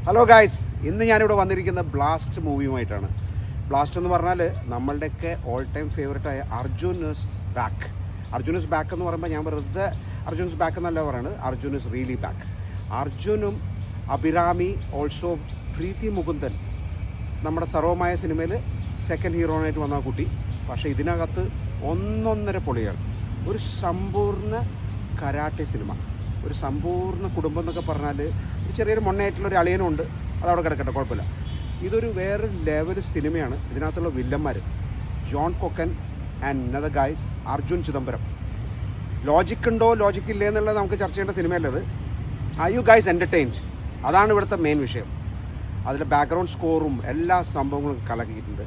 Hello guys, ഇന്ന് ഞാനിവിടെ വന്നിരിക്കുന്ന ബ്ലാസ്റ്റ് മൂവിയുമായിട്ടാണ്. ബ്ലാസ്റ്റ് എന്ന് പറഞ്ഞാൽ നമ്മളുടെയൊക്കെ ഓൾ ടൈം ഫേവറേറ്റായ Arjun is back. Arjun is back എന്ന് പറയുമ്പോൾ ഞാൻ വെറുതെ അർജുൻ ഇസ് ബാക്ക് എന്നല്ല പറയുന്നത്, അർജുൻ ഇസ് റിയലി ബാക്ക്. അർജുനും അഭിരാമി ഓൾസോ പ്രീതി മുകുന്ദൻ നമ്മുടെ സർവമായ സിനിമയിൽ സെക്കൻഡ് ഹീറോയിനായിട്ട് വന്ന കുട്ടി. പക്ഷേ ഇതിനകത്ത് ഒന്നൊന്നര പൊളിയാണ്. ഒരു സമ്പൂർണ്ണ കരാട്ടെ സിനിമ, ഒരു സമ്പൂർണ്ണ കുടുംബം എന്നൊക്കെ പറഞ്ഞാൽ ഒരു ചെറിയൊരു മൊണ്ണയായിട്ടുള്ളൊരു അളിയനുണ്ട്, അതവിടെ കിടക്കട്ടെ, കുഴപ്പമില്ല. ഇതൊരു വേറൊരു ലെവൽ സിനിമയാണ്. ഇതിനകത്തുള്ള വില്ലന്മാർ John Kokken and another guy Arjun Chidambaram. Logic ഉണ്ടോ ലോജിക് ഇല്ലേ എന്നുള്ളത് നമുക്ക് ചർച്ച ചെയ്യേണ്ട സിനിമയല്ലത്. Are you guys entertained? അതാണ് ഇവിടുത്തെ മെയിൻ വിഷയം. അതിലെ ബാക്ക്ഗ്രൗണ്ട് സ്കോറും എല്ലാ സംഭവങ്ങളും കലക്കിയിട്ടുണ്ട്.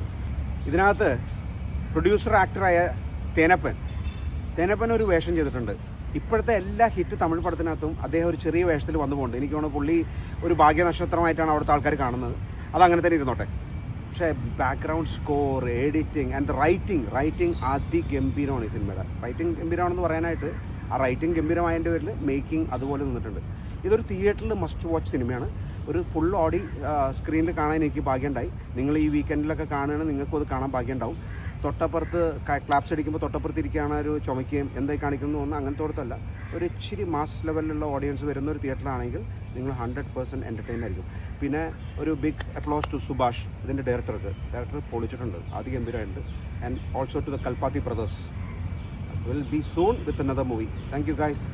ഇതിനകത്ത് പ്രൊഡ്യൂസർ ആക്ടറായ തേനപ്പൻ ഒരു വേഷം ചെയ്തിട്ടുണ്ട്. ഇപ്പോഴത്തെ എല്ലാ ഹിറ്റ് തമിഴ് പടത്തിനകത്തും അദ്ദേഹം ഒരു ചെറിയ വേഷത്തിൽ വന്നു പോകുന്നുണ്ട്. എനിക്ക് തോന്നുന്നു പുള്ളി ഒരു ഭാഗ്യനക്ഷത്രമായിട്ടാണ് അവിടുത്തെ ആൾക്കാർ കാണുന്നത്. അതങ്ങനെ തന്നെ ഇരുന്നോട്ടെ. പക്ഷേ background score, editing and writing അതിഗംഭീരമാണ് ഈ സിനിമയുടെ. റൈറ്റിംഗ് ഗംഭീരമാണെന്ന് പറയാനായിട്ട് ആ റൈറ്റിംഗ് ഗംഭീരമായതിൻ്റെ പേരിൽ മേക്കിംഗ് അതുപോലെ നിന്നിട്ടുണ്ട്. ഇതൊരു തിയേറ്ററിൽ മസ്റ്റ് വാച്ച് സിനിമയാണ്. ഒരു ഫുൾ ഓഡി സ്ക്രീനിൽ കാണാൻ എനിക്ക് ഭാഗ്യമുണ്ടായി. നിങ്ങൾ ഈ വീക്കെൻഡിലൊക്കെ കാണുകയാണെങ്കിൽ നിങ്ങൾക്കും അത് കാണാൻ ഭാഗ്യമുണ്ടാവും. തൊട്ടപ്പുറത്ത് ക്ലാപ്സ് അടിക്കുമ്പോൾ തൊട്ടപ്പുറത്ത് ഇരിക്കുകയാണ് ഒരു ചുമക്കുകയും എന്തായി കാണിക്കുന്നു എന്ന് അങ്ങനത്തെ ഓടത്തല്ല. ഒരു ഇച്ചിരി മാസ് ലെവലിലുള്ള ഓഡിയൻസ് വരുന്ന ഒരു തിയേറ്ററാണെങ്കിൽ നിങ്ങൾ 100% എൻ്റർടൈൻ ആയിരിക്കും. പിന്നെ ഒരു ബിഗ് അപ്ലോസ് ടു സുഭാഷ്, ഇതിൻ്റെ ഡയറക്ടർ പൊളിച്ചിട്ടുണ്ട്, അതിഗംഭീരമായിട്ടുണ്ട്. And also to the Kalpathi brothers. Will be soon with another movie. Thank you guys.